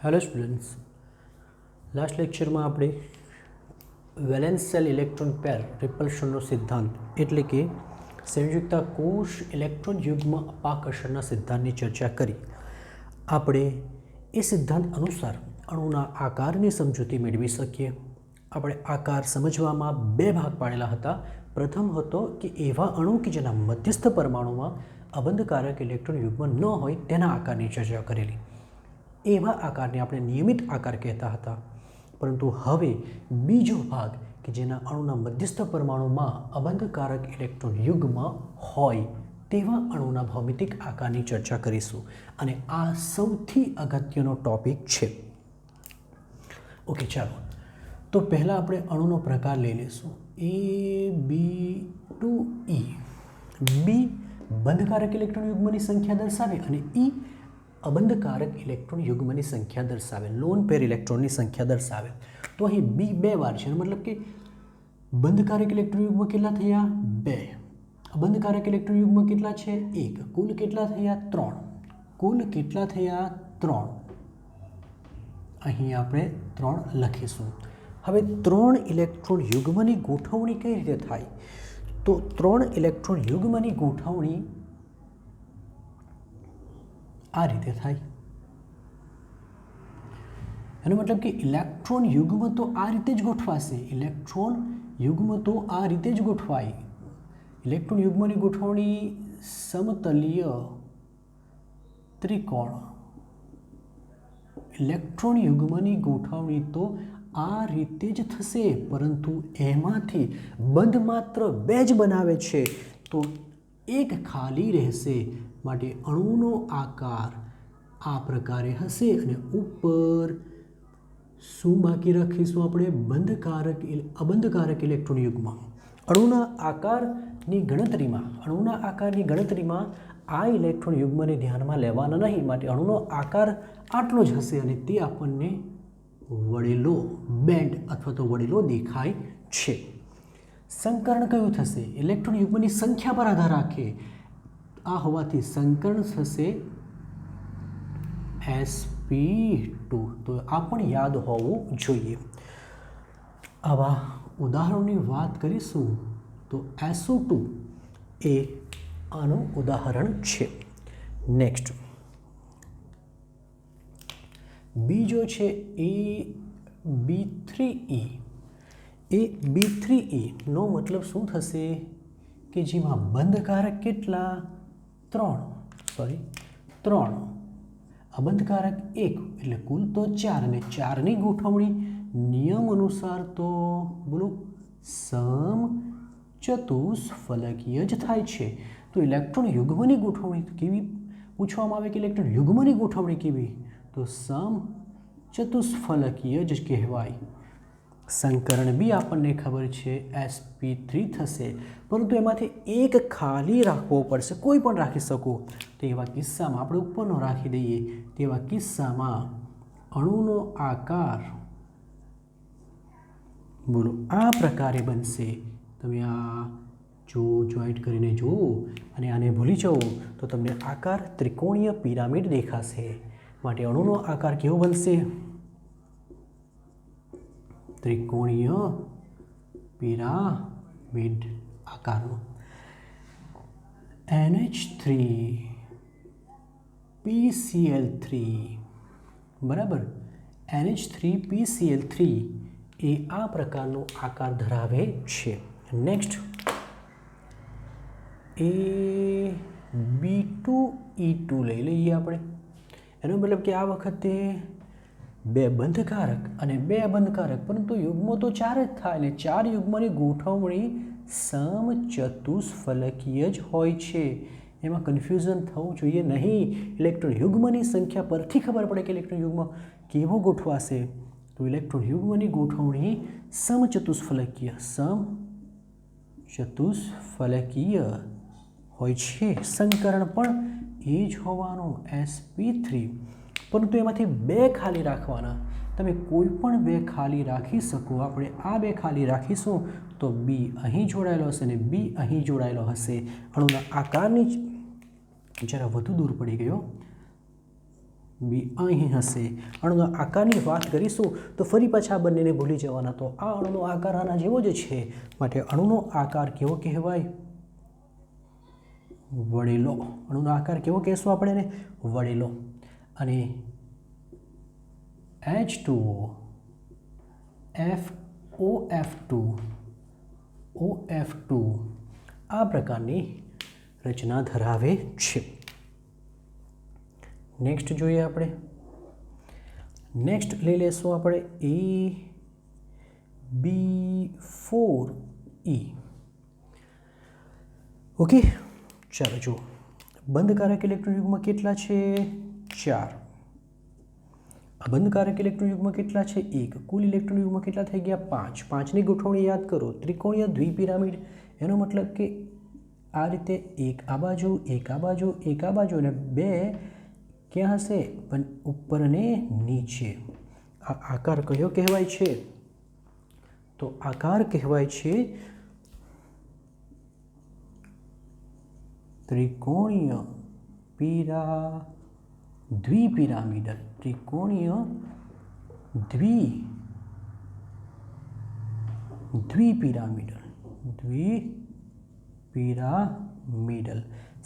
Hello students, last લેક્ચરમાં આપણે valence cell electron pair રિપલ્શનનો સિદ્ધાંત એટલે કે સંયુક્તા કોષ ઇલેક્ટ્રોન યુગ્મ અપાકર્ષણના સિદ્ધાંતની ચર્ચા કરી. આપણે એ સિદ્ધાંત અનુસાર અણુના આકારની સમજૂતી મેળવી શકીએ. આપણે આકાર સમજવામાં બે ભાગ પાડેલા હતા. પ્રથમ હતો કે એવા અણુ કે જેના મધ્યસ્થ પરમાણુમાં અબંધકારક ઇલેક્ટ્રોન યુગ્મ ન હોય તેના આકારની ચર્ચા કરેલી. એવા આકારને આપણે નિયમિત આકાર કહેતા હતા. પરંતુ હવે બીજો ભાગ કે જેના અણુના મધ્યસ્થ પરમાણુમાં અબંધકારક ઇલેક્ટ્રોન યુગ્મ હોય તેવા અણુના ભૌમિતિક આકારની ચર્ચા કરીશું. અને આ સૌથી અગત્યનો ટોપિક છે. ઓકે, ચાલો તો પહેલાં આપણે અણુનો પ્રકાર લઈ લઈશું. A-B-2-E. બી બંધકારક ઇલેક્ટ્રોન યુગ્મની સંખ્યા દર્શાવે અને ઈ અબંધકારક ઇલેક્ટ્રોન યુગ્મની સંખ્યા દર્શાવે, લોન પેર ઇલેક્ટ્રોનની સંખ્યા દર્શાવે. તો અહીં બી બે વાર છે, મતલબ કે બંધકારક ઇલેક્ટ્રોન યુગ્મ કેટલા થયા? 2. અબંધકારક ઇલેક્ટ્રોન યુગ્મ કેટલા છે? 1. કુલ કેટલા થયા? 3. કુલ કેટલા થયા? 3. અહીં આપણે 3 લખીશું. હવે 3 ઇલેક્ટ્રોન યુગ્મની ગોઠવણી કઈ રીતે થાય? તો 3 ઇલેક્ટ્રોન યુગ્મની ગોઠવણી આ રીતે થાય. એનો મતલબ કે ઇલેક્ટ્રોન યુગ્મ તો આ રીતે જ ગોઠવાશે. ઇલેક્ટ્રોન યુગ્મ તો આ રીતે જ ગોઠવાય. ઇલેક્ટ્રોન યુગ્મની ગોઠવણી સમતલીય ત્રિકોણ. ઇલેક્ટ્રોન યુગ્મની ગોઠવણી તો આ રીતે જ થશે, પરંતુ એમાંથી બંધ માત્ર 2 જ બનાવે છે, તો એક ખાલી રહેશે. માટે અણુનો આકાર આ પ્રકારે હશે અને ઉપર શું બાકી રાખીશું આપણે? અબંધકારક ઇલેક્ટ્રોન યુગ્મ. અણુના આકારની ગણતરીમાં આ ઇલેક્ટ્રોન યુગ્મને ધ્યાનમાં લેવાના નહીં. માટે અણુનો આકાર આટલો જ હશે અને તે આપણને વળેલો બેન્ડ અથવા તો વળેલો દેખાય છે. સંકરણ કયું થશે? ઇલેક્ટ્રોન યુગ્મની સંખ્યા પર આધાર રાખે. આ હોવાથી સંકરણ થશે sp2. તો આ પણ યાદ હોવું જોઈએ. આવા ઉદાહરણોની વાત કરીશું તો SO2 એ આનું ઉદાહરણ છે. નેક્સ્ટ બીજો છે AB3E. AB3E નો મતલબ શું થશે? કે જેમાં બંધકારક કેટલા? 3. અબંધકારક 1 એટલે કુલ તો 4 અને 4ની ગોઠવણી નિયમ અનુસાર તો બોલો સમચતુષ્ફલકીય જ થાય છે. તો ઇલેક્ટ્રોન યુગ્મની ગોઠવણી કેવી પૂછવામાં આવે? કે ઇલેક્ટ્રોન યુગ્મની ગોઠવણી કેવી? તો સમચતુષ્ફલકીય જ કહેવાય. સંકરણ બી આપણને ખબર છે sp3 થશે, પરંતુ એમાંથી એક ખાલી રાખવો પડશે. કોઈ પણ રાખી શકો. તેવા કિસ્સામાં આપણે ઉપરનો રાખી દઈએ. તેવા કિસ્સામાં અણુનો આકાર બોલો આ પ્રકારે બનશે. તમે આ જોઈન્ટ કરીને જુઓ અને આને ભૂલી જાઓ તો તમને આકાર ત્રિકોણીય પિરામિડ દેખાશે. માટે અણુનો આકાર કેવો બનશે? ત્રિકોણીય પિરામિડ આકારનો. NH3PCl3 બરાબર. NH3PCl3 એ આ પ્રકારનો આકાર ધરાવે છે. નેક્સ્ટ AB2E2 લઈ લઈએ આપણે. એનો મતલબ કે આ વખતે 2 બંધકારક અને 2 અબંધકારક, પરંતુ યુગ્મો તો 4 જ થાય અને 4 યુગ્મની ગોઠવણી સમચતુષ્ફલકીય જ હોય છે. એમાં કન્ફ્યુઝન થવું જોઈએ નહીં. ઇલેક્ટ્રોન યુગ્મની સંખ્યા પરથી ખબર પડે કે ઇલેક્ટ્રોન યુગ્મ કેવો ગોઠવાશે. તો ઇલેક્ટ્રોન યુગ્મની ગોઠવણી સમચતુષ્ફલકીય હોય છે. સંકરણ પણ એ જ હોવાનું sp3, પરંતુ એમાંથી 2 ખાલી રાખવાના. તમે કોઈ પણ 2 ખાલી રાખી શકો. આપણે આ 2 ખાલી રાખીશું તો બી અહીં જોડાયેલો હશે અને બી અહીં જોડાયેલો હશે. અણુના આકારની જરા વધુ દૂર પડી ગયો. બી અહીં હશે. અણુના આકારની વાત કરીશું તો ફરી પાછા આ બંનેને ભૂલી જવાના. તો આ અણુનો આકાર આના જેવો જ છે, માટે અણુનો આકાર કેવો કહેવાય? વળેલો. અણુનો આકાર કેવો કહેશું આપણે એને? વળેલો. અને H2O, OF2 આ પ્રકારની રચના ધરાવે છે. નેક્સ્ટ જોઈએ આપણે. નેક્સ્ટ લઈ લેશું આપણે AB4E. ઓકે, ચાલો જુઓ. બંધકારક ઇલેક્ટ્રોન યુગ્મ કેટલા છે? 4. અબંધકારક ઇલેક્ટ્રોન યુગ્મ કેટલા છે? 1. કુલ ઇલેક્ટ્રોન યુગ્મ કેટલા થઈ ગયા? 5. 5ની ગોઠવણી યાદ કરો. ત્રિકોણીય દ્વિપિરામિડ, એનો મતલબ કે આ રીતે એક આ બાજુ, એક આ બાજુ, એક આ બાજુ અને 2 ક્યાં હશે? ઉપર અને નીચે. આ આકાર કયો કહેવાય છે? તો આકાર કહેવાય છે ત્રિકોણીય દ્વિપિરામિડલ. ત્રિકોણીય દ્વિપિરામિડલ.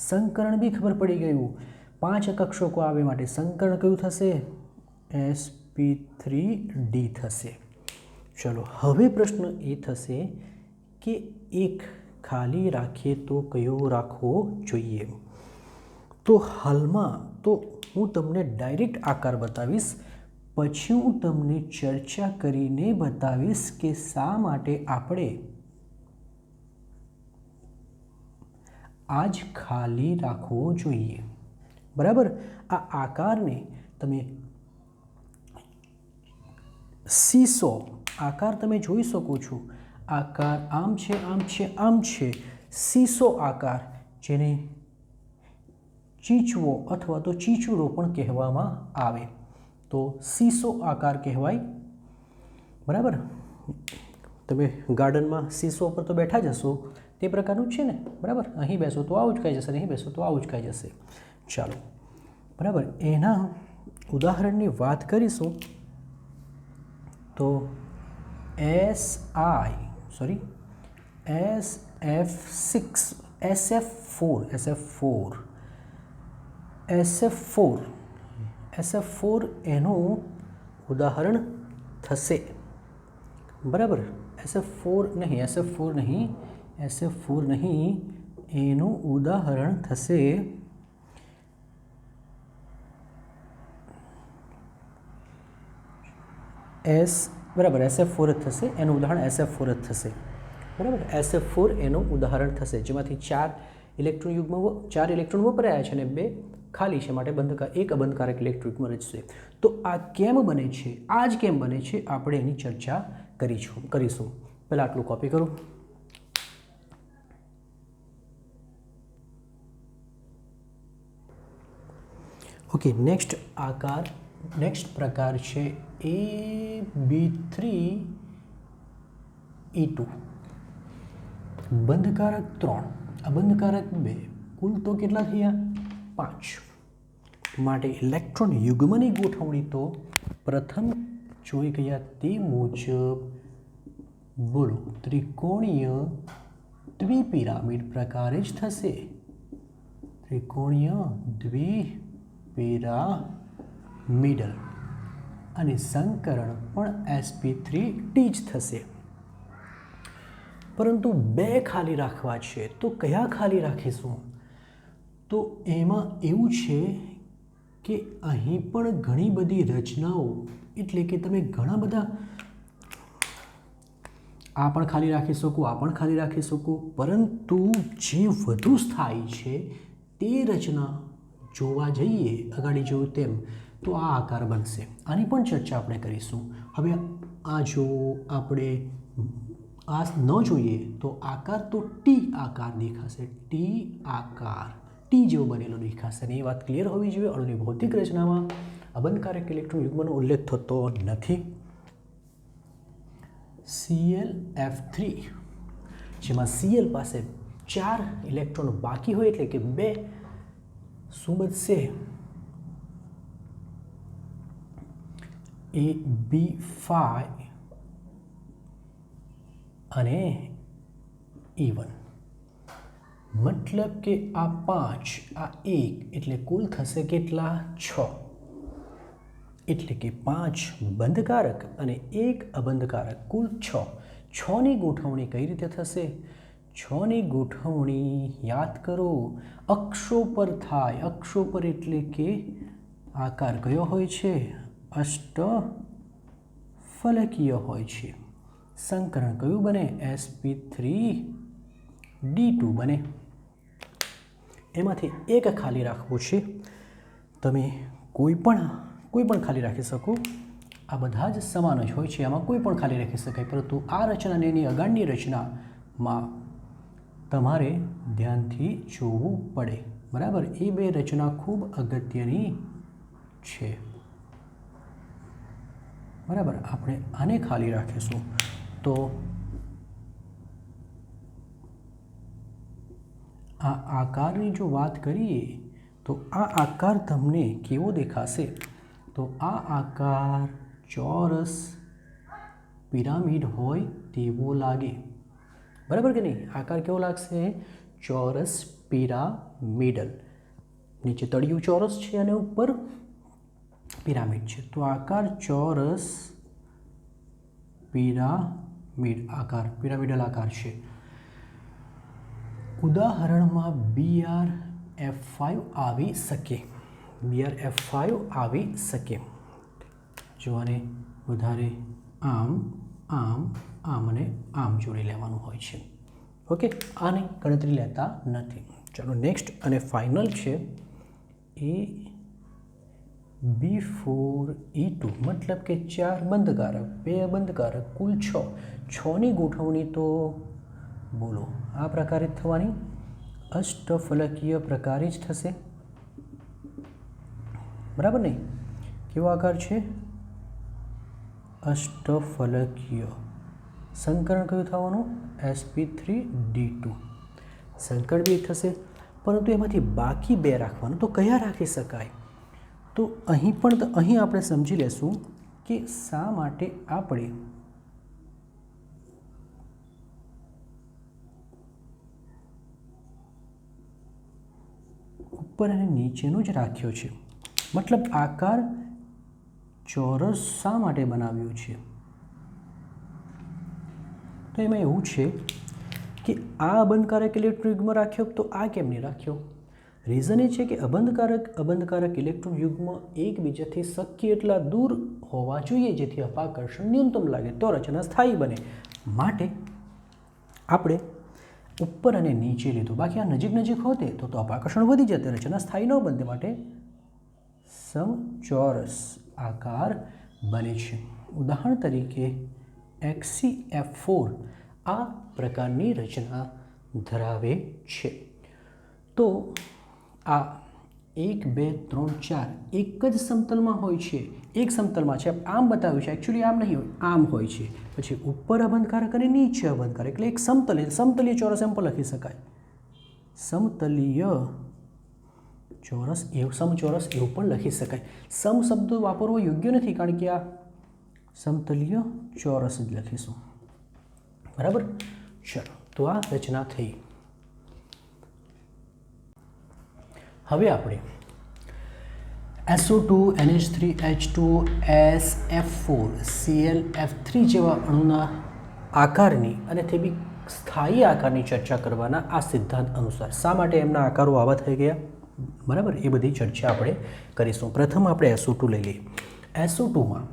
સંકરણ બી ખબર પડી ગયું. 5 કક્ષકો આવે માટે સંકરણ કયું થશે? sp3d થશે. ચલો હવે પ્રશ્ન એ થશે કે એક ખાલી રાખીએ તો કયો રાખવો જોઈએ? તો હાલમાં તો હું તમને ડાયરેક્ટ આકાર બતાવીશ, પછી હું તમને ચર્ચા કરીને બતાવીશ કે શા માટે આપણે આ જ ખાલી રાખવો જોઈએ. બરાબર. આ આકારને તમે સીસો આકાર તમે જોઈ શકો છો. આકાર આમ છે, આમ છે, આમ છે. સીસો આકાર, જેને ચીચવો અથવા તો ચીચુડો પણ કહેવામાં આવે, તો સીસો આકાર કહેવાય. બરાબર. તમે ગાર્ડનમાં સીસો પર તો બેઠા જશો, તે પ્રકારનું છે ને. બરાબર. અહીં બેસો તો આવું જ ખાઈ જશે, અહીં બેસો તો આવું જ ખાઈ જશે. ચાલો, બરાબર. એના ઉદાહરણની વાત કરીશું તો SF4 એનું ઉદાહરણ થશે. બરાબર. SF4 નહીં, એનું ઉદાહરણ થશે બરાબર. SF4 જ થશે. એનું ઉદાહરણ SF4 જ થશે. બરાબર. SF4 એનું ઉદાહરણ થશે, જેમાંથી 4 ઇલેક્ટ્રોન વપરાયા છે અને 2 ખાલી છે, માટે એક અબંધકારક ઇલેક્ટ્રોન યુગ્મ રચશે. તો આ કેમ બને છે, આ જ કેમ બને છે, આપણે એની ચર્ચા કરીશું. પહેલાં આટલું કોપી કરું. ઓકે, નેક્સ્ટ પ્રકાર છે AB3E2. બંધકારક 3, અબંધકારક 2, કુલ તો કેટલા થયા? 5. માટે ઇલેક્ટ્રોન યુગ્મની ગોઠવણી તો પ્રથમ જોઈ ગયા તે મુજબ બોલો ત્રિકોણીય દ્વિપિરામિડ પ્રકારે જ થશે. ત્રિકોણીય દ્વિપિરામિડલ અને સંકરણ પણ sp3d જ થશે. પરંતુ 2 ખાલી રાખવા છે, તો કયા ખાલી રાખીશું? તો એમાં એવું છે કે અહીં પણ ઘણી બધી રચનાઓ, એટલે કે તમે ઘણા બધા આ પણ ખાલી રાખી શકો, આ પણ ખાલી રાખી શકો, પરંતુ જે વધુ સ્થાયી છે તે રચના જોવા જઈએ આગળ જોયું તેમ, તો આ આકાર બનશે. આની પણ ચર્ચા આપણે કરીશું. હવે આ જો આપણે આ ન જોઈએ તો આકાર તો ટી આકાર દેખાશે. ટી આકાર ટી જેવો બનેલો દેખાશે. અને એ વાત ક્લિયર હોવી જોઈએ. અણુની ભૌતિક રચનામાં અબંધકારક ઇલેક્ટ્રોન યુગ્મનો ઉલ્લેખ થતો નથી. ClF3, જેમાં Cl પાસે 4 ઇલેક્ટ્રોન બાકી હોય, એટલે કે 2 શું બચશે? AB5 અને E1, મતલબ કે આ 5 આ 1 એટલે કુલ થશે કેટલા? 6. એટલે કે 5 બંધકારક અને 1 અબંધકારક, કુલ 6. 6ની ગોઠવણી કઈ રીતે થશે? 6ની ગોઠવણી યાદ કરો, અક્ષો પર થાય. અક્ષો પર એટલે કે આકાર કયો હોય છે? અષ્ટફલકીય હોય છે. સંકરણ કયું બને? sp3d2 બને. એમાંથી એક ખાલી રાખવું છે. તમે કોઈ પણ ખાલી રાખી શકો. આ બધા જ સમાન જ હોય છે, આમાં કોઈ પણ ખાલી રાખી શકાય. પરંતુ આ રચના અને એની અગાડની રચનામાં તમારે ધ્યાનથી જોવું પડે. બરાબર? એ બે રચના ખૂબ અગત્યની છે. બરાબર? આપણે આને ખાલી રાખીશું તો આ આકારની જો વાત કરીએ તો આ આકાર તમને કેવો દેખાશે? તો આ આકાર ચોરસ પિરામિડ હોય તેવો લાગે. બરાબર કે નહીં? આકાર કેવો લાગશે? ચોરસ પિરામિડલ. નીચે તળિયું ચોરસ છે અને ઉપર પિરામિડ છે, તો આકાર ચોરસ પિરામિડલ આકાર છે. ઉદાહરણમાં BRF5 આવી શકે. BRF5 આવી શકે. જો આને વધારે આમ અને આમ જોડી લેવાનું હોય છે. ઓકે, આની ગણતરી લેતા નથી. ચાલો નેક્સ્ટ અને ફાઇનલ છે AB4E2, મતલબ કે 4 બંધકારક 2 અબંધકારક, કુલ 6. 6ની ગોઠવણી તો બોલો આ પ્રકારે થવાની, અષ્ટફલકીય પ્રકારે જ થશે. બરાબર નહીં? કેવો આકાર છે? અષ્ટફલકીય. સંકરણ કયું થવાનું? sp3d2. સંકરણ બી થશે, પરંતુ એમાંથી બાકી 2 રાખવાનું. તો કયા રાખી શકાય? તો અહીં આપણે સમજી લેશું કે શા માટે આપણે ઉપર અને નીચેનું જ રાખ્યો છે. મતલબ આકાર ચોરસ શા માટે બનાવ્યું છે? તો એમાં એવું છે કે આ અબંધકારક ઇલેક્ટ્રોન યુગ્મ રાખ્યો, તો આ કેમ નહીં રાખ્યો? રીઝન એ છે કે અબંધકારક ઇલેક્ટ્રોન યુગ્મ એકબીજાથી શક્ય એટલા દૂર હોવા જોઈએ, જેથી અપાકર્ષણ ન્યૂનતમ લાગે, તો રચના સ્થાયી બને. માટે આપણે ઉપર અને નીચે લીધું. બાકી આ નજીક હોતે તો અપાકર્ષણ વધી જતે, રચના સ્થાયી ન બનતે. માટે સમચોરસ આકાર બને છે. ઉદાહરણ તરીકે XeF4 આ પ્રકારની રચના ધરાવે છે. તો આ 1 2 3 4 એક જ સમતલમાં હોય છે. એક સમતલમાં છે, આમ બતાવ્યું છે, એકચ્યુઅલી આમ નહીં હોય, આમ હોય છે. પછી ઉપર અબંધકારક અને નીચે અબંધકારક, એટલે એક સમતલીય ચોરસ એમ પણ લખી શકાય. સમતલીય ચોરસ સમચોરસ એવું પણ લખી શકાય. સમ શબ્દ વાપરવો યોગ્ય નથી, કારણ કે આ સમતલીય ચોરસ જ લખીશું. બરાબર? ચલો, તો આ રચના થઈ. હવે આપણે SO2 NH3 H2 SF4 ClF3 જેવા અણુના આકારની અને તે બી સ્થાયી આકારની ચર્ચા કરવાના આ સિદ્ધાંત અનુસાર. શા માટે એમના આકારો આવા થઈ ગયા? બરાબર? એ બધી ચર્ચા આપણે કરીશું. પ્રથમ આપણે SO2 લઈ લઈએ. SO2માં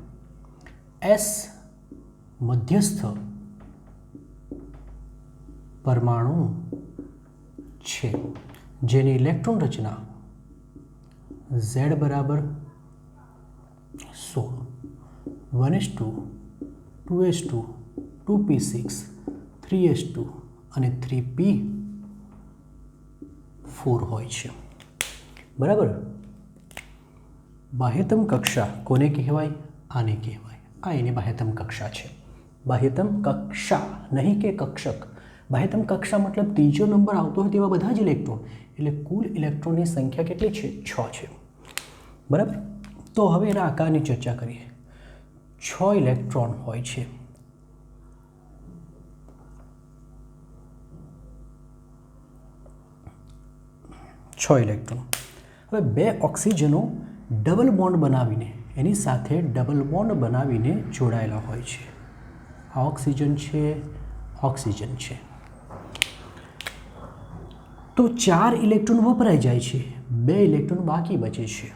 S મધ્યસ્થ પરમાણુ છે, જેની ઇલેક્ટ્રોન રચના Z બરાબર 16, 1s2, 2s2, 2p6, 3s2 અને 3p4 હોય છે. બરાબર? બાહ્યતમ કક્ષા કોને કહેવાય? આને કહેવાય. આ એની બાહ્યતમ કક્ષા છે. બાહ્યતમ કક્ષા, નહીં કે કક્ષક. બાહ્યતમ કક્ષા મતલબ ત્રીજો નંબર આવતો હોય તેવા બધા જ ઇલેક્ટ્રોન. એટલે કુલ ઇલેક્ટ્રોનની સંખ્યા કેટલી છે? 6 છે. બરાબર? તો હવે એના આકારની ચર્ચા કરીએ. 6 ઇલેક્ટ્રોન હોય છે. 6 ઇલેક્ટ્રોન. હવે 2 ઓક્સિજનો ડબલ બોન્ડ બનાવીને એની સાથે ડબલ બોન્ડ બનાવીને જોડાયેલા હોય છે. આ ઓક્સિજન છે, ઓક્સિજન છે. તો 4 ઇલેક્ટ્રોન વપરાઈ જાય છે, 2 ઇલેક્ટ્રોન બાકી બચે છે.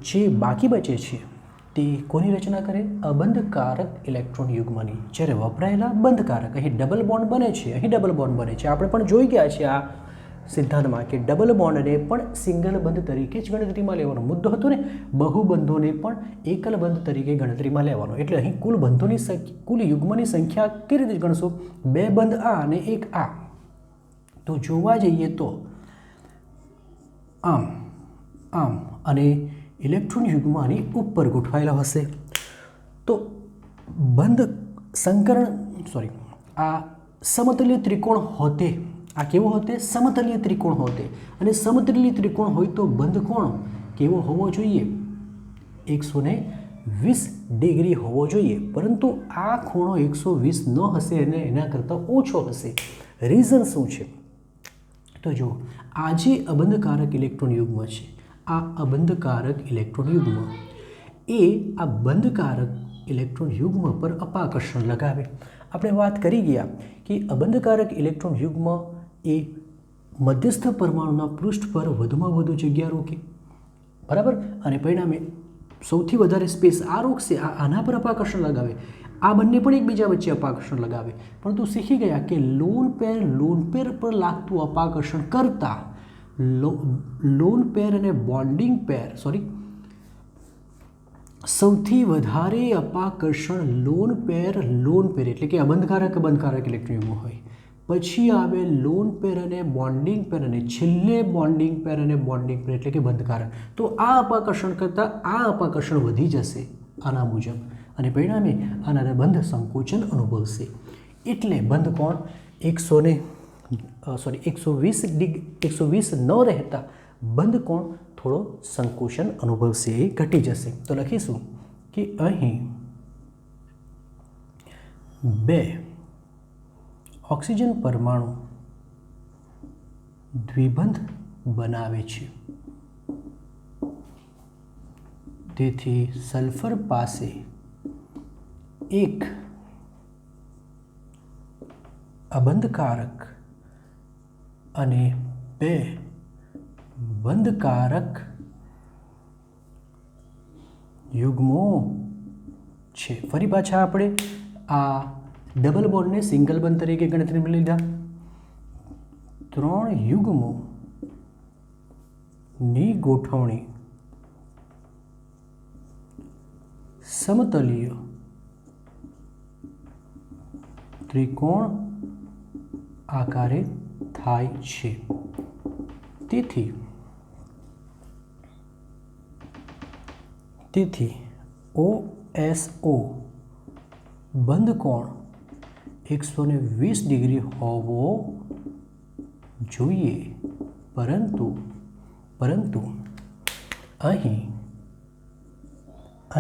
જે બાકી બચે છે તે કોની રચના કરે? અબંધકારક ઇલેક્ટ્રોન યુગ્મની. જ્યારે વપરાયેલા બંધકારક, અહીં ડબલ બોન્ડ બને છે, અહીં ડબલ બોન્ડ બને છે. આપણે પણ જોઈ ગયા છે આ સિદ્ધાંતમાં કે ડબલ બોન્ડને પણ સિંગલ બંધ તરીકે જ ગણતરીમાં લેવાનો મુદ્દો હતો ને. બહુબંધોને પણ એકલ બંધ તરીકે ગણતરીમાં લેવાનો. એટલે અહીં કુલ બંધોની સંખ્યા, કુલ યુગ્મની સંખ્યા કેવી રીતે ગણશો? 2 બંધ આ અને 1 આ. તો જોવા જઈએ તો આમ આમ અને ઇલેક્ટ્રોન યુગ્મ આની ઉપર ગોઠવાયેલા હશે. તો બંધ સંકરણ આ સમતલીય ત્રિકોણ હોતે, આ કેવો હોતે? સમતલીય ત્રિકોણ હોતે. અને સમતલીય ત્રિકોણ હોય તો બંધ કોણ કેવો હોવો જોઈએ? 120 ડિગ્રી હોવો જોઈએ. પરંતુ આ ખૂણો 120 ન હશે અને એના કરતાં ઓછો હશે. રીઝન શું છે? તો જો આ જે અબંધકારક ઇલેક્ટ્રોન યુગ્મ છે, આ અબંધકારક ઇલેક્ટ્રોન યુગ્મ એ આ બંધકારક ઇલેક્ટ્રોન યુગ્મ પર અપાકર્ષણ લગાવે. આપણે વાત કરી ગયા કે અબંધકારક ઇલેક્ટ્રોન યુગ્મ એ મધ્યસ્થ પરમાણુના પૃષ્ઠ પર વધુમાં વધુ જગ્યા રોકે, બરાબર, અને પરિણામે સૌથી વધારે સ્પેસ આ રોકશે, આના પર અપાકર્ષણ લગાવે. આ બંને પણ એકબીજા વચ્ચે અપાકર્ષણ લગાવે. પરંતુ શીખી ગયા કે લોન પેર પર લાગતું અપાકર્ષણ કરતાં લોન પેર અને બોન્ડિંગ પેર સૌથી વધારે અપાકર્ષણ લોન પેર એટલે કે અબંધકારક ઇલેક્ટ્રોન યુગ્મ હોય, પછી આવે લોન પેર અને બોન્ડિંગ પેર, અને છેલ્લે બોન્ડિંગ પેર અને બોન્ડિંગ પેર એટલે કે બંધકારક. તો આ અપાકર્ષણ કરતાં આ અપાકર્ષણ વધી જશે આના મુજબ, અને પરિણામે આના બંધ સંકોચન અનુભવશે. એટલે બંધ કોણ 120 ન રહેતા બંધ કોણ થોડો સંકોચન અનુભવશે, એ ઘટી જશે. તો લખીશું કે અહીં 2 ઓક્સિજન પરમાણુ દ્વિબંધ બનાવે છે. તેથી સલ્ફર પાસે 1 અબંધકારક અને 2 બંધકારક યુગ્મો છે. ફરી પાછા આપણે આ ડબલ બોન્ડને સિંગલ બંધ તરીકે ગણતરીમાં લીધા. 3 યુગ્મોની ગોઠવણી સમતલીય ત્રિકોણ આકારે થાય છે. તેથી OSO બંધ કોણ 120 ડિગ્રી હોવો જોઈએ. પરંતુ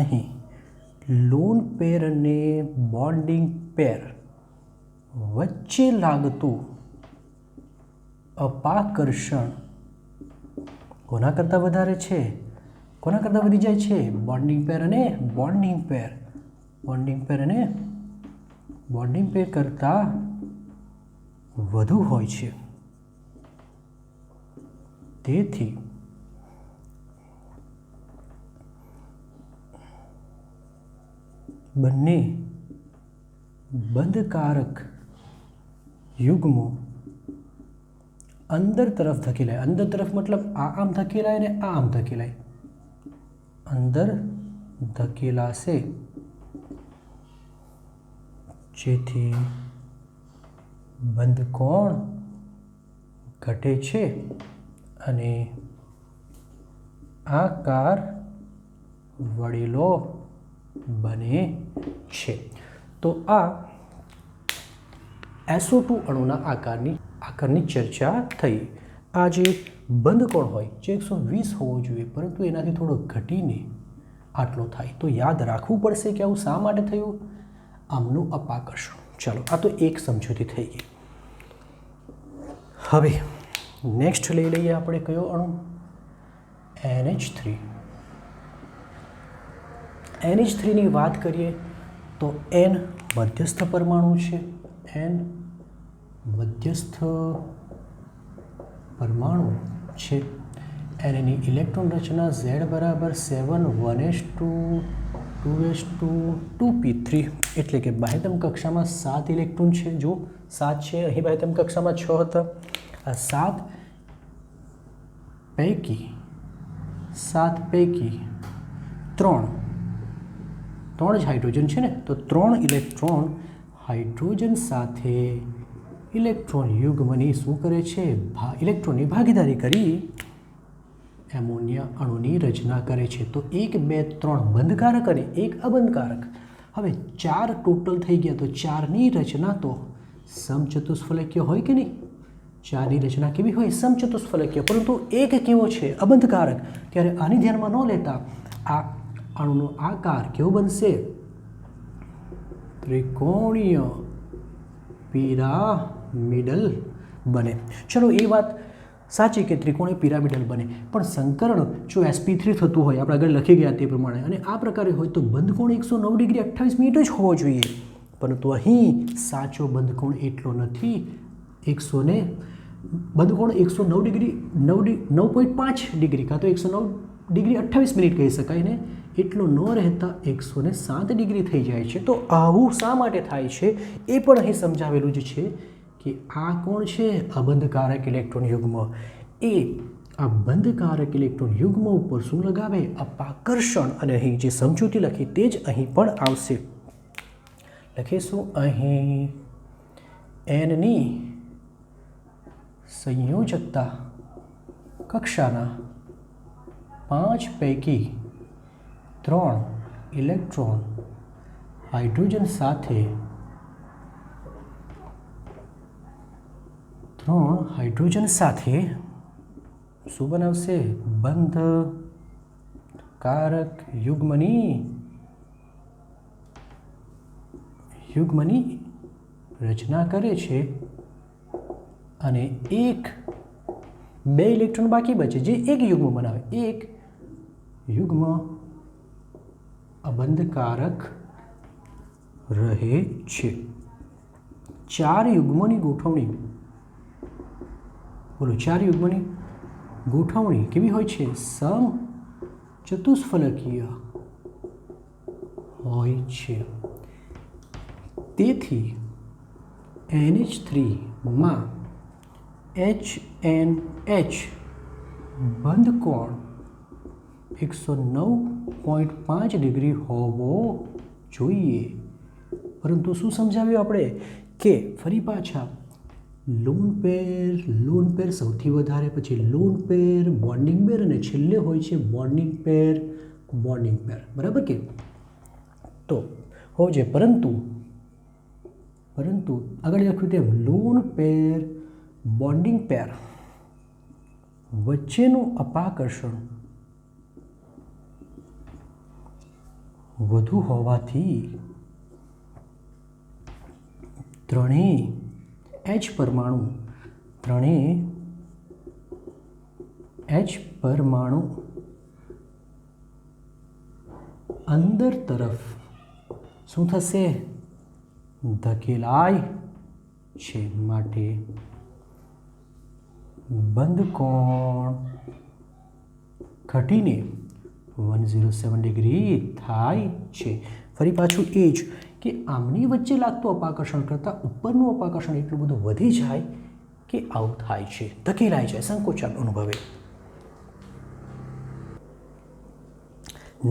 અહીં લોન પેર અને બોન્ડિંગ પેર વચ્ચે લાગતું અપાકર્ષણ કોના કરતાં વધારે છે? કોના કરતાં વધી જાય છે? બોન્ડિંગ પેર અને બોન્ડિંગ પેર કરતાં વધુ હોય છે. તેથી બંને બંધકારક યુગ્મો અંદર તરફ ધકેલાય. અંદર તરફ મતલબ આ આમ ધકેલાય ને આ આમ ધકેલાય. અંદર ધકેલાશે, જેથી બંધ કોણ ઘટે છે અને આકાર વળેલો બને છે. તો આ SO2 અણુના આકારની ચર્ચા થઈ. આ જે બંધ કોણ હોય જે 120 હોવો જોઈએ, પરંતુ એનાથી થોડો ઘટીને આટલો થાય. તો યાદ રાખવું પડશે કે આવું શા માટે થયું, આમનું અપાકર્ષણ. ચાલો, આ તો એક સમજૂતી થઈ ગઈ. હવે નેક્સ્ટ લઈ લઈએ આપણે કયો અણુ, NH3. NH3ની વાત કરીએ તો N મધ્યસ્થ પરમાણુ છે, N મધ્યસ્થ પરમાણુ છે. એની ઇલેક્ટ્રોન રચના Z બરાબર 7 1s2 2s2 2p3, એટલે કે બાહ્યતમ કક્ષામાં 7 ઇલેક્ટ્રોન છે. જો 7 છે, અહીં બાહ્યતમ કક્ષામાં 6 હતા. આ 7 પૈકી 3 જ હાઇડ્રોજન છે ને, તો 3 ઇલેક્ટ્રોન હાઇડ્રોજન સાથે ઇલેક્ટ્રોન યુગ્મની શું કરે છે, ઇલેક્ટ્રોનની ભાગીદારી કરી એમોનિયા અણુની રચના કરે છે. તો 1 2 3 બંધકારક અને 1 અબંધકારક. હવે 4 ટોટલ થઈ ગયા, તો 4ની રચના તો સમચતુષ્ફલકીય હોય કે નહીં, 4ની રચના કેવી હોય, સમચતુષ્ફલકીય. પરંતુ 1 કેવો છે, અબંધકારક. ત્યારે આની ધ્યાનમાં ન લેતા આ અણુનો આકાર કેવો બનશે, ત્રિકોણીય પિરામિડલ બને. ચલો, એ વાત સાચી કે ત્રિકોણીય પિરામિડલ બને, પણ સંકરણ જો sp3 થતું હોય, આપણે આગળ લખી ગયા તે પ્રમાણે, અને આ પ્રકારે હોય તો બંધકોણ 109 ડિગ્રી 28 મિનિટ જ હોવો જોઈએ. પરંતુ અહીં સાચો બંધકોણ એટલો નથી. બંધકોણ 109 ડિગ્રી 9.5 ડિગ્રી કાં તો 109 ડિગ્રી 28 મિનિટ કહી શકાય ને, એટલો ન રહેતા 107 ડિગ્રી થઈ જાય છે. તો આવું શા માટે થાય છે એ પણ અહીં સમજાવેલું જ છે કે આ કોણ છે, અબંધકારક ઇલેક્ટ્રોન યુગ્મ. એ આ બંધકારક ઇલેક્ટ્રોન યુગ્મ ઉપર શું લગાવે, અપાકર્ષણ. અને અહીં જે સમજૂતી લખી તે જ અહીં પણ આવશે. લખીશું અહીં Nની સંયોજકતા કક્ષાના 5 પૈકી 3 ઇલેક્ટ્રોન હાઇડ્રોજન સાથે શું બનાવશે, બંધકારક યુગ્મની રચના કરે છે. અને 2 ઇલેક્ટ્રોન બાકી બચે જે એક યુગ્મ બનાવે. એક યુગ્મ અબંધકારક રહે છે. 4 યુગ્મોની ગોઠવણી, બોલો, 4 યુગ્મોની ગોઠવણી કેવી હોય છે, સમચતુષ્ફલકીય હોય છે. તેથી NH3માં HNH બંધકોણ 109.5 ડિગ્રી હોવો જોઈએ. પરંતુ શું સમજાવ્યું આપણે કે ફરી પાછા લોન પેર સૌથી વધારે, પછી લોન પેર, બોન્ડિંગ પેર, અને છેલ્લે હોય છે બોન્ડિંગ પેર. બરાબર કે? તો હોવું જોઈએ. પરંતુ આગળ લખ્યું તેમ લોન પેર, બોન્ડિંગ પેર વચ્ચેનું અપાકર્ષણ વધુ હોવાથી ત્રણેય H પરમાણુ અંદર તરફ શું થશે, ધકેલાય છે. માટે બંધકોણ ઘટીને 107 ડિગ્રી થાય છે. ફરી પાછું એ જ કે આમની વચ્ચે લાગતું અપાકર્ષણ કરતાં ઉપરનું અપાકર્ષણ એટલું બધું વધી જાય કે આવું થાય છે, ધકેલાય જાય, સંકોચાન અનુભવે.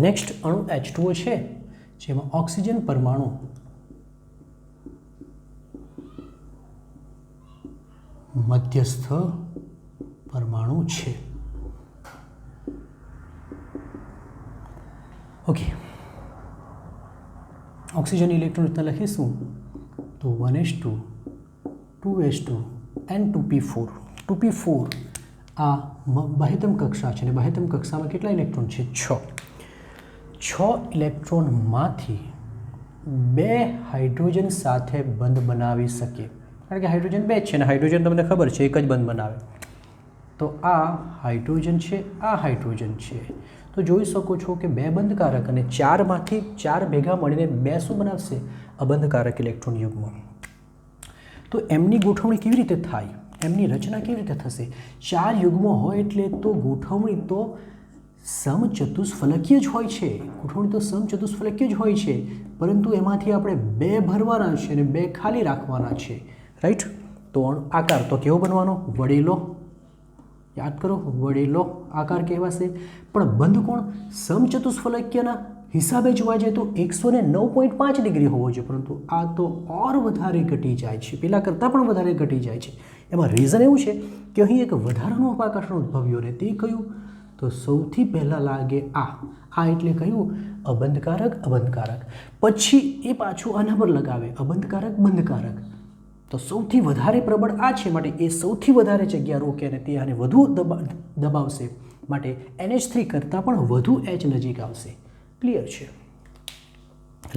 નેક્સ્ટ અણુ H2O છે, જેમાં ઓક્સિજન પરમાણુ મધ્યસ્થ પરમાણુ છે. ઓકે, ઓક્સિજન ઇલેક્ટ્રોન રીતના લખીશું તો 1s2 2s2 and 2p4. 2p4 આ બાહ્યતમ કક્ષા છે, અને બાહ્યતમ કક્ષામાં કેટલા ઇલેક્ટ્રોન છે, 6. 6 ઇલેક્ટ્રોનમાંથી 2 હાઇડ્રોજન સાથે બંધ બનાવી શકે, કારણ કે હાઇડ્રોજન 2 જ છે ને હાઇડ્રોજન તમને ખબર છે એક જ બંધ બનાવે. તો આ હાઇડ્રોજન છે, આ હાઇડ્રોજન છે. તો જોઈ શકો છો કે 2 બંધકારક અને 4માંથી 4 ભેગા મળીને 2 શું બનાવશે? અબંધકારક ઇલેક્ટ્રોન યુગ્મ. તો એમની ગોઠવણી કેવી રીતે થાય, એમની રચના કેવી રીતે થશે? 4 યુગ્મ હોય એટલે તો ગોઠવણી તો સમચતુષ્ફલકીય જ હોય છે. ગોઠવણી તો સમચતુષ્ફલકીય જ હોય છે, પરંતુ એમાંથી આપણે 2 ભરવાના છે અને 2 ખાલી રાખવાના છે. રાઈટ. તો આકાર તો કેવો બનવાનો? વળેલો. યાદ કરો, વળેલો આકાર કહેવાશે. પણ બંધ કોણ? સમચતુષ્ફલકીયના હિસાબે જોવા જાય તો 109.5 ડિગ્રી હોવો જોઈએ, પરંતુ આ તો ઓર વધારે ઘટી જાય છે, પેલા કરતાં પણ વધારે ઘટી જાય છે. એમાં રીઝન એવું છે કે અહીં એક વધારાનું અપાકર્ષણ ઉદ્ભવ્યું, ને તે કયું? તો સૌથી પહેલાં લાગે આ એટલે કયું? અબંધકારક. અબંધકારક પછી એ પાછું આના પર લગાવે, અબંધકારક બંધકારક. તો સૌથી વધારે પ્રબળ આ છે, માટે એ સૌથી વધારે જગ્યા રોકે અને તે આને વધુ દબાવશે, માટે NH3 કરતાં પણ વધુ H નજીક આવશે. ક્લિયર છે?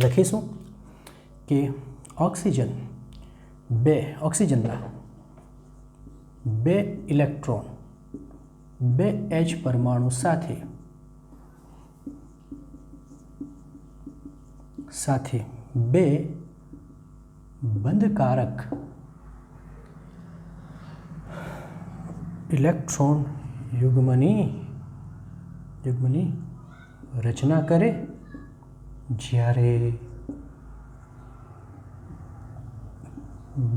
લખીશું કે ઓક્સિજનના 2 ઇલેક્ટ્રોન 2 H પરમાણુ સાથે 2 બંધકારક ઇલેક્ટ્રોન યુગ્મની રચના કરે, જ્યારે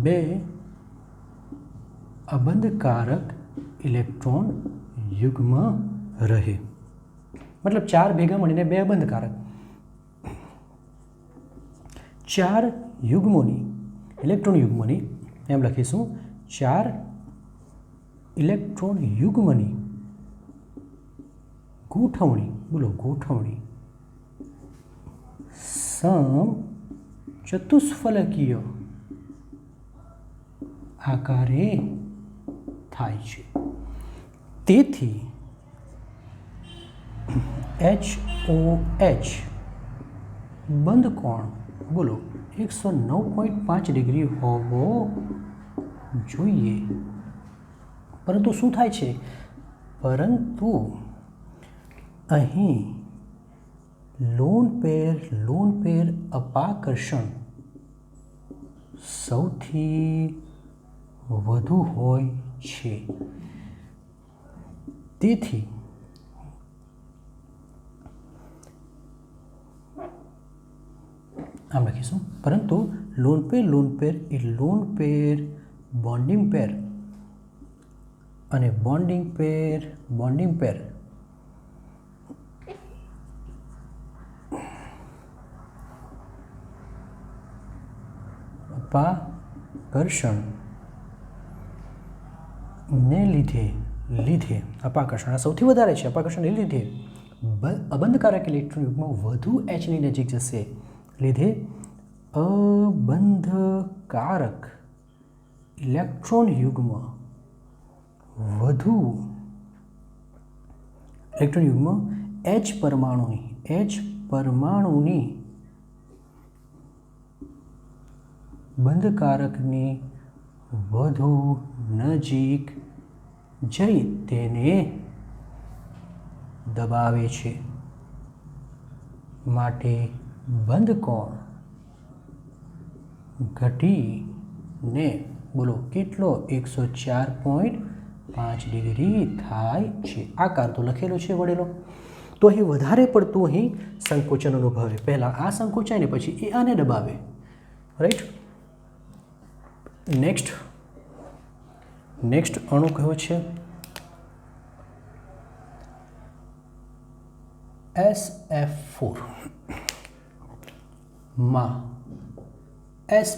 2 અબંધકારક ઇલેક્ટ્રોન યુગ્મ રહે. મતલબ 4 ભેગા મળીને 2 અબંધકારક. 4 યુગ્મોની ઇલેક્ટ્રોન યુગ્મની એમ લખીશું, 4 ઇલેક્ટ્રોન યુગ્મની ગોઠવણી, બોલો ગોઠવણી સમચતુષ્ફલકીય આકારે થાય છે. તેથી HOH બંધ કોણ? બોલો 109.5 ડિગ્રી હોવો જોઈએ. પરંતુ શું થાય છે? પરંતુ અહીં લોન પેર અપાકર્ષણ સૌથી વધુ હોય છે. તેથી આમ લખીશું, પરંતુ લોન પેર એ લોન પેર બોન્ડિંગ પેર અને બોન્ડિંગ પેર અપાકર્ષણ ને લીધે અપાકર્ષણ સૌથી વધારે છે, અપાકર્ષણને લીધે અબંધકારક ઇલેક્ટ્રોન યુગ્મ વધુ Hની નજીક જશે, લીધે અબંધકારક ઇલેક્ટ્રોન યુગ્મ વધુ ઇલેક્ટ્રોન યુગ્મ H પરમાણુની બંધકારકની વધુ નજીક જઈ તેને દબાવે છે. માટે બંધ કોણ ઘટીને બોલો કેટલો? 104.5 ડિગ્રી થાય છે. આકાર તો લખેલો છે વળેલો. તો અહીં વધારે પડતું અહીં સંકોચન અનુભવે. પહેલાં આ સંકોચાય ને પછી એ આને દબાવે. રાઈટ. નેક્સ્ટ અણુ કયો છે? SF4 માં S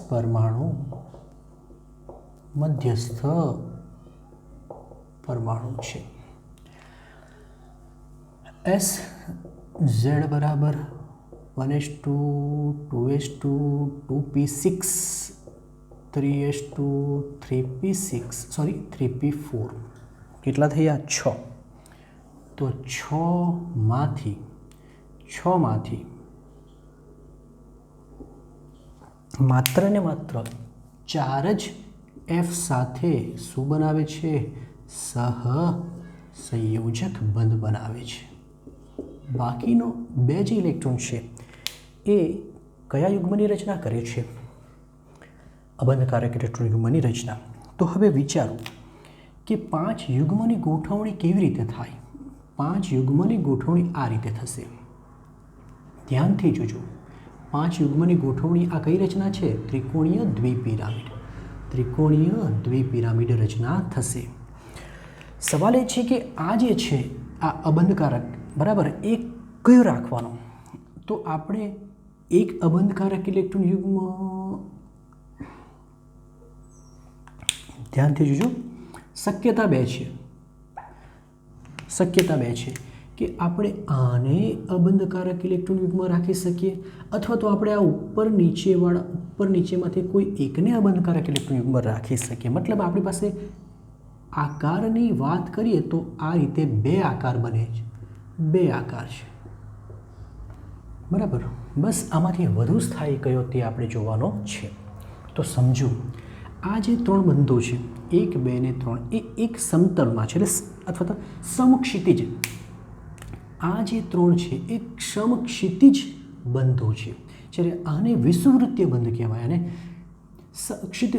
પરમાણુ મધ્યસ્થ પરમાણુ છે. Z બરાબર 1s2 2s2 2p6 3s2 3p4 કેટલા થયા? 6. તો 6માંથી માત્ર ને માત્ર 4 જ F સાથે શું બનાવે છે? સહસંયોજક બંધ બનાવે છે. બાકીનો 2 જે ઇલેક્ટ્રોન છે એ કયા યુગ્મની રચના કરે છે? અબંધકારક ઇલેક્ટ્રોન યુગ્મની રચના. તો હવે વિચારો કે 5 યુગ્મની ગોઠવણી કેવી રીતે થાય? 5 યુગ્મની ગોઠવણી આ રીતે થશે. ધ્યાનથી જોજો. 5 યુગ્મની ગોઠવણી આ કઈ રચના છે? ત્રિકોણીય દ્વિપિરામિડ રચના થશે. સવાલ એ છે કે આ જે છે આ અબંધકારક બરાબર એ કયો રાખવાનો? તો આપણે એક અબંધકારક ઇલેક્ટ્રોન યુગ્મ, ધ્યાનથી જોજો, શક્યતા બે છે કે આપણે આને અબંધકારક ઇલેક્ટ્રોન યુગ્મ રાખી શકીએ અથવા તો આપણે આ ઉપર નીચેમાંથી કોઈ એકને અબંધકારક ઇલેક્ટ્રોન યુગ્મ રાખી શકીએ. મતલબ આપણી પાસે આકારની વાત કરીએ તો આ રીતે 2 આકાર બને છે. 2 આકાર છે બરાબર. બસ આમાંથી વધુ સ્થાયી કયો તે આપણે જોવાનો છે. તો સમજો આ જે 3 બંધો છે 1, 2 ને 3 એ એક સમતલમાં છે અથવા તો સમક્ષિતિજ. આ જે 3 છે એ સમક્ષિતિજ બંધો છે. જ્યારે આને વિષુવવૃત્તીય બંધ કહેવાય અને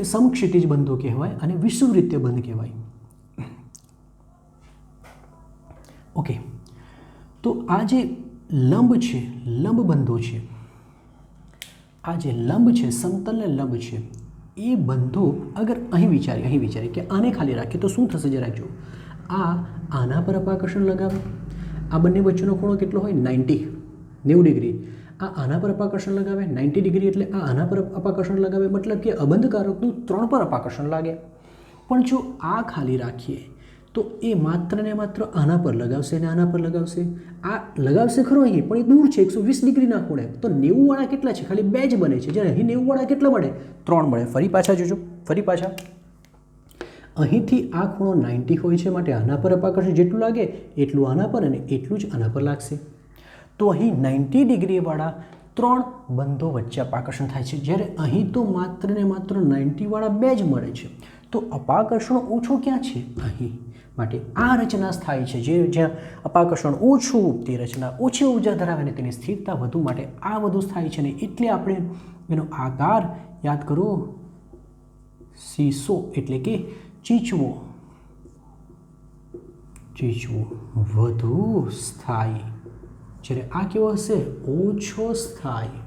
સમક્ષિતિજ બંધો કહેવાય અને વિષુવવૃત્તીય બંધ કહેવાય. ઓકે, તો આ જે લંબ છે, લંબ બંધો છે, આ જે લંબ છે, સમતલને લંબ છે, એ બંધો અગર અહીં વિચારીએ કે આને ખાલી રાખીએ તો શું થશે? જરા જો, આના પર અપાકર્ષણ લગાવે, આ બંને વચ્ચેનો ખૂણો કેટલો હોય? 90 ડિગ્રી. આના પર અપાકર્ષણ લગાવે 90 ડિગ્રી, એટલે આના પર અપાકર્ષણ લગાવે, મતલબ કે અબંધકારકનું 3 પર અપાકર્ષણ લાગે. પણ જો આ ખાલી રાખીએ તો એ માત્ર ને માત્ર આના પર લગાવશે અને આના પર લગાવશે. આ લગાવશે ખરો અહીં, પણ એ દૂર છે 120 ડિગ્રીના ખૂણે. તો 90 વાળા કેટલા છે? ખાલી 2 જ બને છે. જ્યારે અહીં 90 વાળા કેટલા મળે? 3 મળે. ફરી પાછા જોજો, અહીંથી આ ખૂણો 90 હોય છે, માટે આના પર અપાકર્ષણ જેટલું લાગે એટલું આના પર અને એટલું જ આના પર લાગશે. તો અહીં 90 ડિગ્રીવાળા 3 બંધો વચ્ચે અપાકર્ષણ થાય છે. જ્યારે અહીં તો માત્ર ને માત્ર 90 વાળા 2 જ મળે છે. તો અપાકર્ષણ ઓછો ક્યાં છે? અહીં. માટે આ રચના સ્થાયી છે. જ્યાં અપાકર્ષણ ઓછું તે રચના ઓછી ઉર્જા ધરાવે અને તેની સ્થિરતા વધુ, માટે આ વધુ સ્થાયી છે. ને એટલે આપણે એનો આકાર યાદ કરો, સીસો એટલે કે ચીચવો વધુ સ્થાયી. જ્યારે આ કેવો હશે? ઓછો સ્થાયી.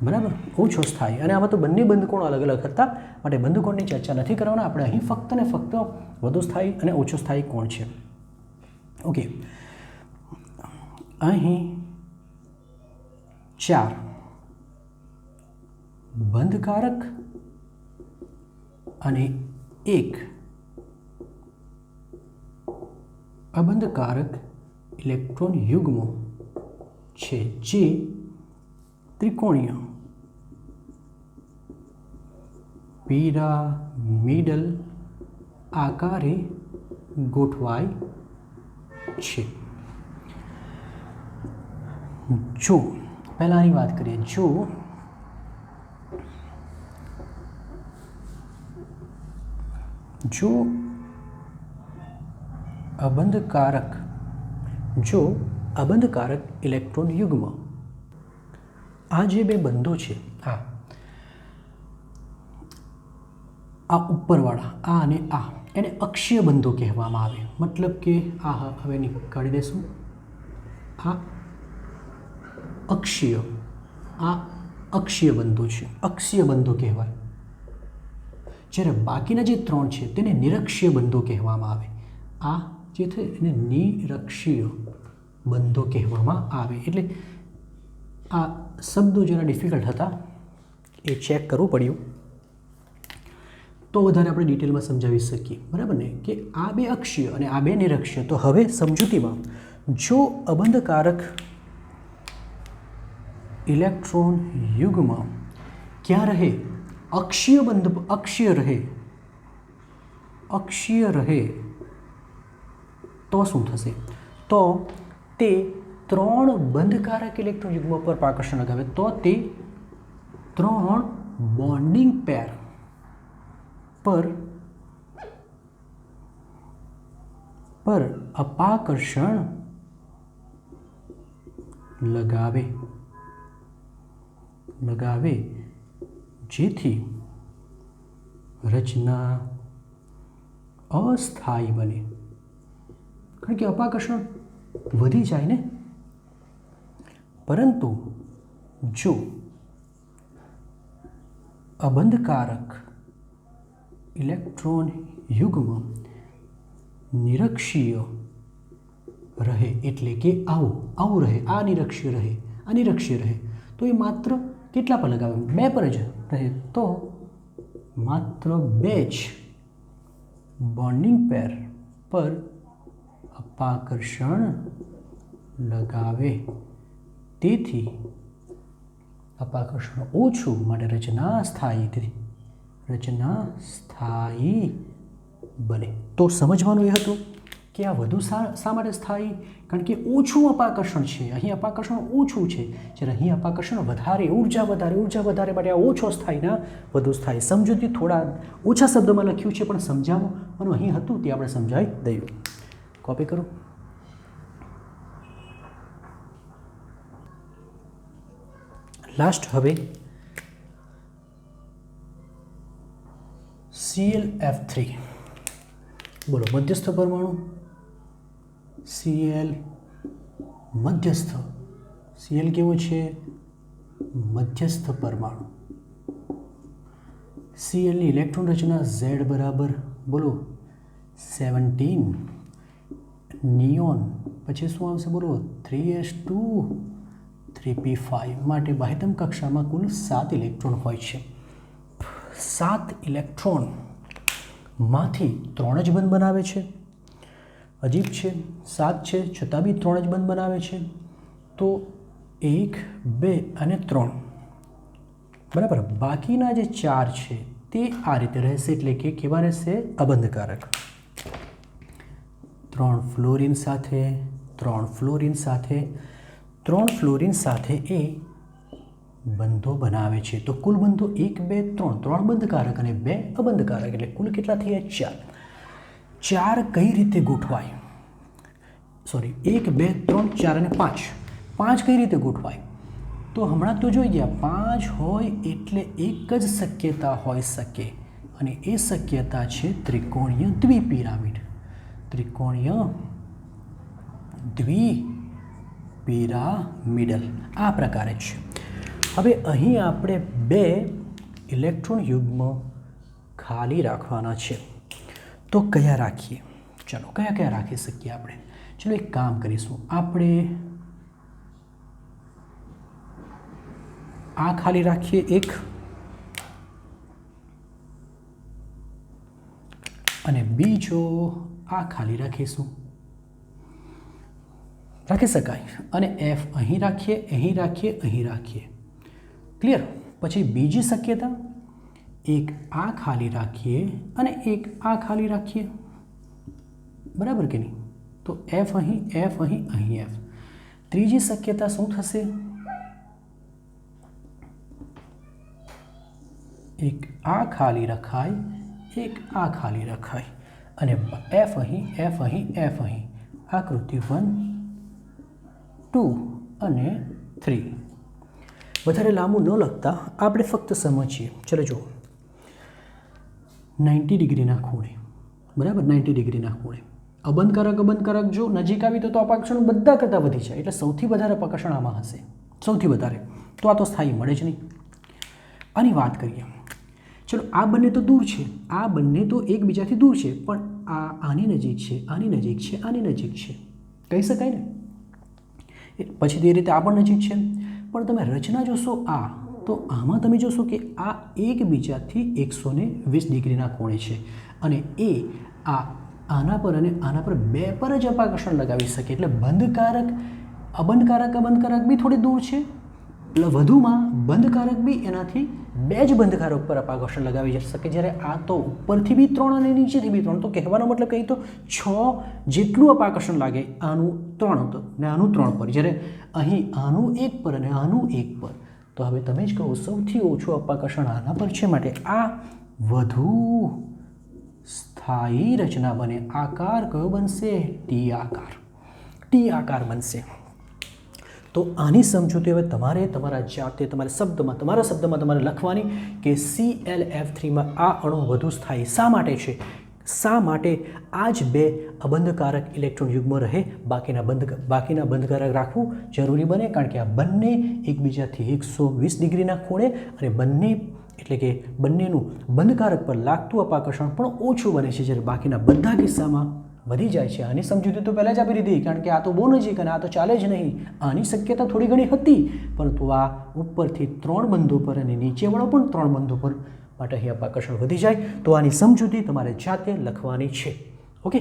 બરાબર, ઓછો સ્થાયી. અને આમાં તો બંને બંધકોણ અલગ અલગ હતા, માટે બંધકોણની ચર્ચા નથી કરવાના. આપણે અહીં ફક્ત ને ફક્ત વધુ સ્થાયી અને ઓછો સ્થાયી કોણ છે. ઓકે, અહીં 4 બંધકારક અને 1 અબંધકારક ઇલેક્ટ્રોન યુગ્મો છે, જે ત્રિકોણીય પિરામિડલ આકારે ગોઠવાય છે. જો પહેલાંની વાત કરીએ, જો અબંધકારક ઇલેક્ટ્રોન યુગ્મ, આ જે 2 બંધો છે, આ ઉપરવાળા આ અને આ, એને અક્ષીય બંધો કહેવામાં આવે. મતલબ કે આ હવે નીકાળી દેશું. આ અક્ષીય બંધો છે, અક્ષીય બંધો કહેવાય. જ્યારે બાકીના જે 3 છે તેને નિરક્ષીય બંધો કહેવામાં આવે. આ જે છે એને નિરક્ષીય બંધો કહેવામાં આવે. એટલે આ શબ્દો જરા ડિફિકલ્ટ હતા, એ ચેક કરવું પડ્યું, તો વધારે આપણે ડિટેલમાં સમજાવી શકીએ. બરાબર ને? કે આ 2 અક્ષીય અને આ 2 નિરક્ષીય. તો હવે સમજૂતીમાં, જો અબંધકારક ઇલેક્ટ્રોન યુગ્મ ક્યાં રહે? અક્ષીય રહે તો શું થશે? તો તે 3 બંધકારક ઇલેક્ટ્રોન યુગ્મ પર આકર્ષણ લગાવે તો તે 3 બોન્ડિંગ પેર પર અપાકર્ષણ લગાવે જેથી રચના અસ્થાયી બને, કારણ કે અપાકર્ષણ વધી જાય ને. પરંતુ જો અબંધકારક ઇલેક્ટ્રોન યુગ્મ નિરક્ષીય રહે, એટલે કે આવું રહે, આ નિરક્ષીય રહે તો એ માત્ર કેટલા પર લગાવે? 2 પર જ રહે, તો માત્ર 2 જ બોન્ડિંગ પેર પર અપાકર્ષણ લગાવે. તેથી અપાકર્ષણ ઓછું માટે રચના સ્થાયી બને. તો સમજવાનું એ હતું કે આ વધુ શા માટે સ્થાયી? કારણ કે ઓછું અપાકર્ષણ છે. અહીં અપાકર્ષણ ઓછું છે, જ્યારે અહીં અપાકર્ષણ વધારે, ઉર્જા વધારે માટે આ ઓછો સ્થાયીના વધુ સ્થાયી. સમજૂતી થોડા ઓછા શબ્દોમાં લખ્યું છે, પણ સમજાવવાનું અહીં હતું તે આપણે સમજાવી દઈએ. કોપી કરો. લાસ્ટ હવે ClF3 બોલો. મધ્યસ્થ પરમાણુ Cl મધ્યસ્થ. Cl કેવો છે? મધ્યસ્થ પરમાણુ. Cl ની ઇલેક્ટ્રોન રચના Z બરાબર બોલો 17 નિયોન, પછી શું આવશે બોલો 3s2 3p5. માટે બાહ્યતમ કક્ષામાં કુલ 7 ઇલેક્ટ્રોન હોય છે. 7 ઇલેક્ટ્રોન માંથી 3 જ બંધ બનાવે છે. અજીબ છે, 7 છે છતાં બી 3 જ બંધ બનાવે છે. તો 1 2 અને 3 બરાબર. બાકીના જે 4 છે તે આ રીતે રહેશે, એટલે કે કેવા રહેશે? અબંધકારક. 3 ફ્લોરિન સાથે 3 ફ્લોરિન સાથે એ બંધો બનાવે છે. તો કુલ બંધો 1 2 3 બંધકારક અને 2 અબંધકારક, એટલે કુલ કેટલા થયા? 4 કઈ રીતે ગોઠવાય? 1 2 3 4 અને 5 કઈ રીતે ગોઠવાય? તો હમણાં તો જોઈ ગયા, 5 હોય એટલે એક જ શક્યતા હોઈ શકે, અને એ શક્યતા છે ત્રિકોણીય દ્વિપિરામિડ. દ્વિપિરામિડલ આ પ્રકારે છે. હવે અહીં આપણે 2 ઇલેક્ટ્રોન યુગ્મ ખાલી રાખવાના છે. તો કયા રાખીએ? ચલો કયા રાખી શકીએ આપણે? ચલો એક કામ કરીશું, આપણે આ ખાલી રાખીએ એક, અને બીજો આ ખાલી રાખીશું. રાખી શકાય. અને F અહીં રાખીએ. ક્લિયર? પછી બીજી શક્યતા, એક આ ખાલી રાખીએ અને એક આ ખાલી રાખીએ. બરાબર કે નહીં? તો F અહીં F. ત્રીજી શક્યતા શું થશે? એક આ ખાલી રખાય, એક આ ખાલી રખાય, અને F અહીં. આકૃતિ 1 2 અને 3. વધારે લાંબુ ન લખતા આપણે ફક્ત સમજીએ. ચલો જુઓ, 90 ડિગ્રીના ખૂણે, બરાબર 90 ડિગ્રીના ખૂણે અબંધકારક જો નજીક આવી તો અપાકર્ષણ બધા કરતાં વધી જાય, એટલે સૌથી વધારે અપાકર્ષણ આમાં હશે, સૌથી વધારે. તો આ તો સ્થાયી મળે જ નહીં. આની વાત કરીએ. ચલો આ બંને તો દૂર છે, આ બંને તો એકબીજાથી દૂર છે, પણ આની નજીક છે, આની નજીક છે, કહી શકાય ને. પછી તે રીતે આ પણ નજીક છે, પણ તમે રચના જોશો તો આમાં તમે જોશો કે આ એકબીજાથી 120 ડિગ્રીના ખૂણે છે, અને એ આના પર અને આના પર 2 પર જ અપાકર્ષણ લગાવી શકે. એટલે અબંધકારક બી થોડી દૂર છે, વધુમાં બંધકારક બી એનાથી 2 જ બંધકારક પર અપાકર્ષણ લગાવી શકે, જ્યારે આ તો ઉપરથી બી 3 અને નીચેથી બી 3. તો કહેવાનો મતલબ કંઈ તો 6 જેટલું અપાકર્ષણ લાગે આનું 3 હતું ને આનું 3 પર, જ્યારે અહીં આનું 1 પર અને આનું 1 પર. તો હવે તમે જ કહો સૌથી ઓછું અપાકર્ષણ આના પર છે, માટે આ વધુ સ્થાયી રચના બને. આકાર કયો બનશે? ટી આકાર. ટી આકાર બનશે. તો આની સમજૂતી હવે તમારે તમારા જાતે તમારા શબ્દમાં તમારે લખવાની કે ClF3માં આ અણુ વધુ સ્થાયી શા માટે છે? શા માટે આ જ 2 અબંધકારક ઇલેક્ટ્રોન યુગ્મ રહે, બાકીના બંધકારક રાખવું જરૂરી બને, કારણ કે આ બંને એકબીજાથી 120 ડિગ્રીના ખૂણે અને બંને એટલે કે બંનેનું બંધકારક પર લાગતું અપાકર્ષણ પણ ઓછું બને છે, જ્યારે બાકીના બધા કિસ્સામાં વધી જાય છે. આની સમજૂતી તો પહેલાં જ આપી દીધી, કારણ કે આ તો બહુ નજીક અને આ તો ચાલે જ નહીં. આની શક્યતા થોડી ઘણી હતી, પરંતુ આ ઉપરથી 3 બંધો પર અને નીચેવાળો પણ 3 બંધો પર, માટે અહીં અપાકર્ષણ વધી જાય. તો આની સમજૂતી તમારે જાતે લખવાની છે. ઓકે.